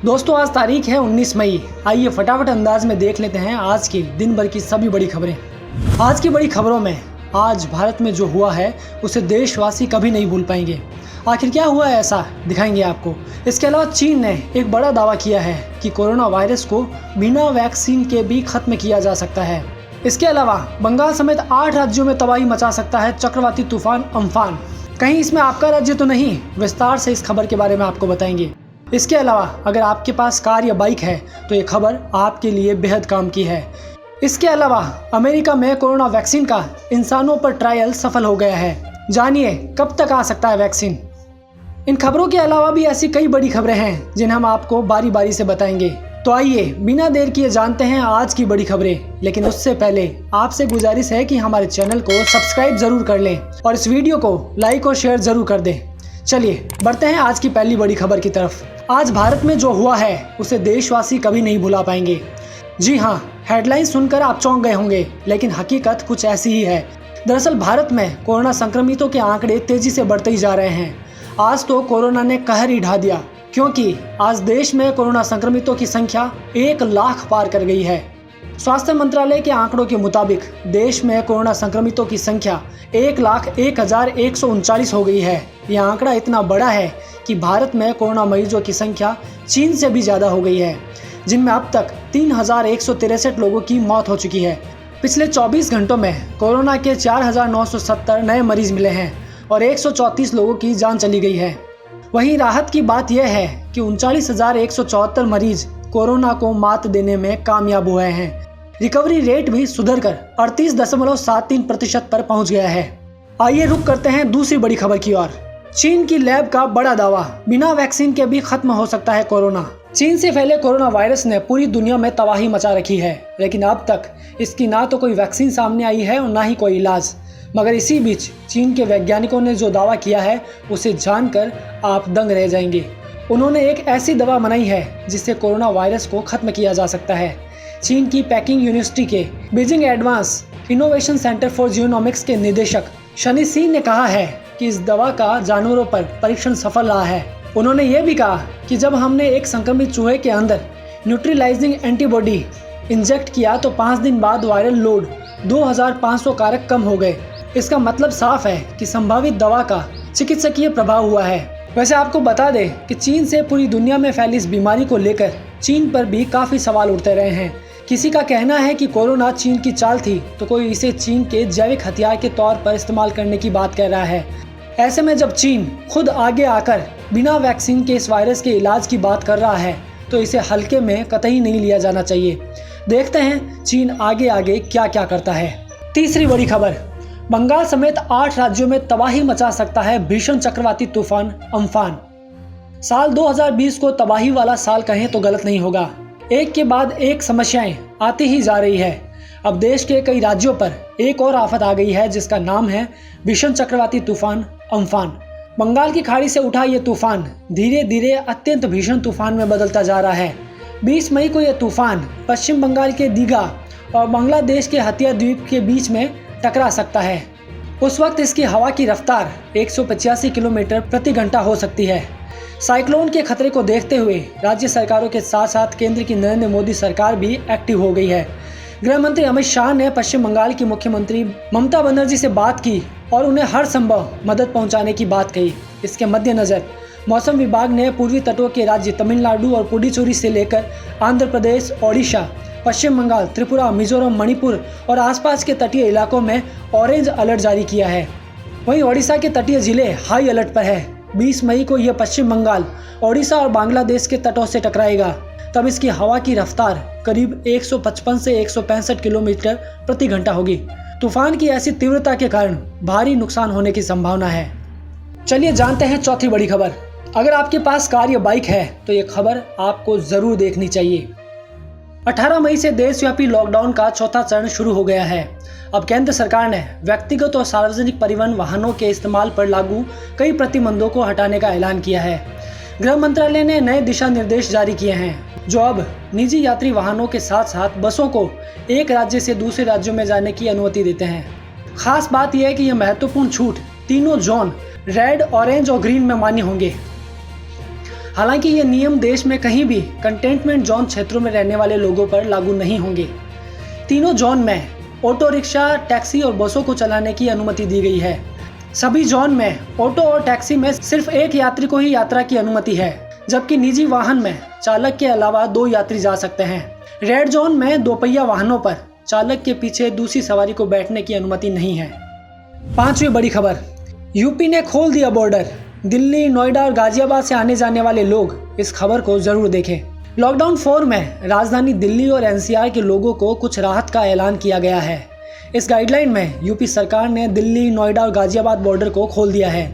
दोस्तों आज तारीख है 19 मई। आइए फटाफट अंदाज में देख लेते हैं आज की दिन भर की सभी बड़ी खबरें। आज की बड़ी खबरों में आज भारत में जो हुआ है उसे देशवासी कभी नहीं भूल पाएंगे। आखिर क्या हुआ है ऐसा दिखाएंगे आपको। इसके अलावा चीन ने एक बड़ा दावा किया है कि कोरोना वायरस को बिना वैक्सीन के भी खत्म किया जा सकता है। इसके अलावा बंगाल समेत 8 राज्यों में तबाही मचा सकता है चक्रवाती तूफान अम्फान। कहीं इसमें आपका राज्य तो नहीं, विस्तार से इस खबर के बारे में आपको बताएंगे। इसके अलावा अगर आपके पास कार या बाइक है तो ये खबर आपके लिए बेहद काम की है। इसके अलावा अमेरिका में कोरोना वैक्सीन का इंसानों पर ट्रायल सफल हो गया है। जानिए कब तक आ सकता है वैक्सीन। इन खबरों के अलावा भी ऐसी कई बड़ी खबरें हैं जिन्हें हम आपको बारी बारी से बताएंगे। तो आइए बिना देर किए जानते हैं आज की बड़ी खबरें। लेकिन उससे पहले आपसे गुजारिश है कि हमारे चैनल को सब्सक्राइब जरूर कर लें और इस वीडियो को लाइक और शेयर जरूर कर दें। चलिए बढ़ते हैं आज की पहली बड़ी खबर की तरफ। आज भारत में जो हुआ है उसे देशवासी कभी नहीं भुला पाएंगे। जी हाँ, हेडलाइन सुनकर आप चौंक गए होंगे, लेकिन हकीकत कुछ ऐसी ही है। दरअसल भारत में कोरोना संक्रमितों के आंकड़े तेजी से बढ़ते ही जा रहे हैं। आज तो कोरोना ने कहर ही ढा दिया, क्योंकि आज देश में कोरोना संक्रमितों की संख्या 1 लाख पार कर गई है। स्वास्थ्य मंत्रालय के आंकड़ों के मुताबिक देश में कोरोना संक्रमितों की संख्या 1,01,139 हो गई है। यह आंकड़ा इतना बड़ा है कि भारत में कोरोना मरीजों की संख्या चीन से भी ज़्यादा हो गई है, जिनमें अब तक 3,163 लोगों की मौत हो चुकी है। पिछले 24 घंटों में कोरोना के 4,970 नए मरीज मिले हैं और 134 लोगों की जान चली गई है। वहीं राहत की बात यह है कि 39,174 मरीज कोरोना को मात देने में कामयाब हुए हैं। रिकवरी रेट भी सुधरकर 38.73% पर पहुंच गया है। आइए रुक करते हैं दूसरी बड़ी खबर की ओर। चीन की लैब का बड़ा दावा, बिना वैक्सीन के भी खत्म हो सकता है कोरोना। चीन से फैले कोरोना वायरस ने पूरी दुनिया में तबाही मचा रखी है, लेकिन अब तक इसकी ना तो कोई वैक्सीन सामने आई है और ना ही कोई इलाज। मगर इसी बीच चीन के वैज्ञानिकों ने जो दावा किया है उसे जानकर आप दंग रह जाएंगे। उन्होंने एक ऐसी दवा बनाई है जिससे कोरोना वायरस को खत्म किया जा सकता है। चीन की पेकिंग यूनिवर्सिटी के Beijing advance innovation centre for genomics के निदेशक शनि सिंह ने कहा है कि इस दवा का जानवरों पर परीक्षण सफल रहा है। उन्होंने ये भी कहा कि जब हमने एक संक्रमित चूहे के अंदर न्यूट्रलाइजिंग एंटीबॉडी इंजेक्ट किया तो 5 दिन बाद वायरल लोड 2500 कारक कम हो गए। इसका मतलब साफ है कि संभावित दवा का चिकित्सकीय प्रभाव हुआ है। वैसे आपको बता दें कि चीन से पूरी दुनिया में फैली इस बीमारी को लेकर चीन पर भी काफ़ी सवाल उठते रहे हैं। किसी का कहना है कि कोरोना चीन की चाल थी, तो कोई इसे चीन के जैविक हथियार के तौर पर इस्तेमाल करने की बात कह रहा है। ऐसे में जब चीन खुद आगे आकर बिना वैक्सीन के इस वायरस के इलाज की बात कर रहा है तो इसे हल्के में कतई नहीं लिया जाना चाहिए। देखते हैं चीन आगे आगे क्या क्या करता है। तीसरी बड़ी खबर, बंगाल समेत 8 राज्यों में तबाही मचा सकता है भीषण चक्रवाती तूफान अम्फान। साल 2020 को तबाही वाला साल कहें तो गलत नहीं होगा। एक के बाद एक समस्याएं आती ही जा रही है। अब देश के कई राज्यों पर एक और आफत आ गई है जिसका नाम है भीषण चक्रवाती तूफान अम्फान। बंगाल की खाड़ी से उठा ये तूफान धीरे धीरे अत्यंत भीषण तूफान में बदलता जा रहा है। 20 मई को यह तूफान पश्चिम बंगाल के दीघा और बांग्लादेश के हतिया द्वीप के बीच में टकरा सकता है। उस वक्त इसकी हवा की रफ्तार 185 किलोमीटर प्रति घंटा हो सकती है। साइक्लोन के खतरे को देखते हुए राज्य सरकारों के साथ साथ केंद्र की नरेंद्र मोदी सरकार भी एक्टिव हो गई है। गृह मंत्री अमित शाह ने पश्चिम बंगाल की मुख्यमंत्री ममता बनर्जी से बात की और उन्हें हर संभव मदद पहुंचाने की बात कही। इसके मद्देनज़र मौसम विभाग ने पूर्वी तटों के राज्य तमिलनाडु और पुडुचेरी से लेकर आंध्र प्रदेश, ओडिशा, पश्चिम बंगाल, त्रिपुरा, मिजोरम, मणिपुर और आसपास के तटीय इलाकों में ऑरेंज अलर्ट जारी किया है। वहीं ओडिशा के तटीय जिले हाई अलर्ट पर है। 20 मई को यह पश्चिम बंगाल, ओडिशा और बांग्लादेश के तटों से टकराएगा। तब इसकी हवा की रफ्तार करीब 155 से 165 किलोमीटर प्रति घंटा होगी। तूफान की ऐसी तीव्रता के कारण भारी नुकसान होने की संभावना है। चलिए जानते हैं चौथी बड़ी खबर। अगर आपके पास कार या बाइक है तो ये खबर आपको जरूर देखनी चाहिए। 18 मई से देशव्यापी लॉकडाउन का चौथा चरण शुरू हो गया है। अब केंद्र सरकार ने व्यक्तिगत और सार्वजनिक परिवहन वाहनों के इस्तेमाल पर लागू कई प्रतिबंधों को हटाने का ऐलान किया है। गृह मंत्रालय ने नए दिशा निर्देश जारी किए हैं जो अब निजी यात्री वाहनों के साथ साथ बसों को एक राज्य से दूसरे राज्यों में जाने की अनुमति देते हैं। खास बात यह है कि यह महत्वपूर्ण छूट तीनों जोन रेड, ऑरेंज और ग्रीन में मान्य होंगे। हालांकि ये नियम देश में कहीं भी कंटेनमेंट जोन क्षेत्रों में रहने वाले लोगों पर लागू नहीं होंगे। तीनों जोन में ऑटो रिक्शा, टैक्सी और बसों को चलाने की अनुमति दी गई है। सभी जोन में ऑटो और टैक्सी में सिर्फ एक यात्री को ही यात्रा की अनुमति है, जबकि निजी वाहन में चालक के अलावा 2 यात्री जा सकते हैं। रेड जोन में 2 पहिया वाहनों पर चालक के पीछे दूसरी सवारी को बैठने की अनुमति नहीं है। 5वीं बड़ी खबर, यूपी ने खोल दिया बॉर्डर। दिल्ली, नोएडा और गाजियाबाद से आने जाने वाले लोग इस खबर को जरूर देखें। लॉकडाउन 4 में राजधानी दिल्ली और एनसीआर के लोगों को कुछ राहत का ऐलान किया गया है। इस गाइडलाइन में यूपी सरकार ने दिल्ली, नोएडा और गाजियाबाद बॉर्डर को खोल दिया है,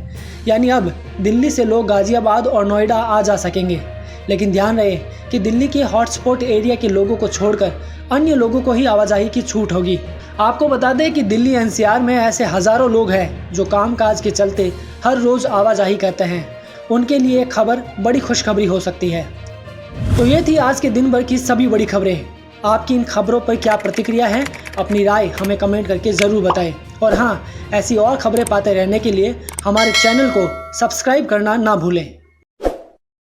यानी अब दिल्ली से लोग गाजियाबाद और नोएडा आ जा सकेंगे। लेकिन ध्यान रहे कि दिल्ली के हॉटस्पॉट एरिया के लोगों को छोड़कर अन्य लोगों को ही आवाजाही की छूट होगी। आपको बता दें कि दिल्ली एनसीआर में ऐसे हज़ारों लोग हैं जो कामकाज के चलते हर रोज़ आवाजाही करते हैं। उनके लिए एक खबर बड़ी खुशखबरी हो सकती है। तो ये थी आज के दिन भर की सभी बड़ी खबरें। आपकी इन खबरों पर क्या प्रतिक्रिया है? अपनी राय हमें कमेंट करके ज़रूर बताएं। और हाँ, ऐसी और खबरें पाते रहने के लिए हमारे चैनल को सब्सक्राइब करना ना भूलें।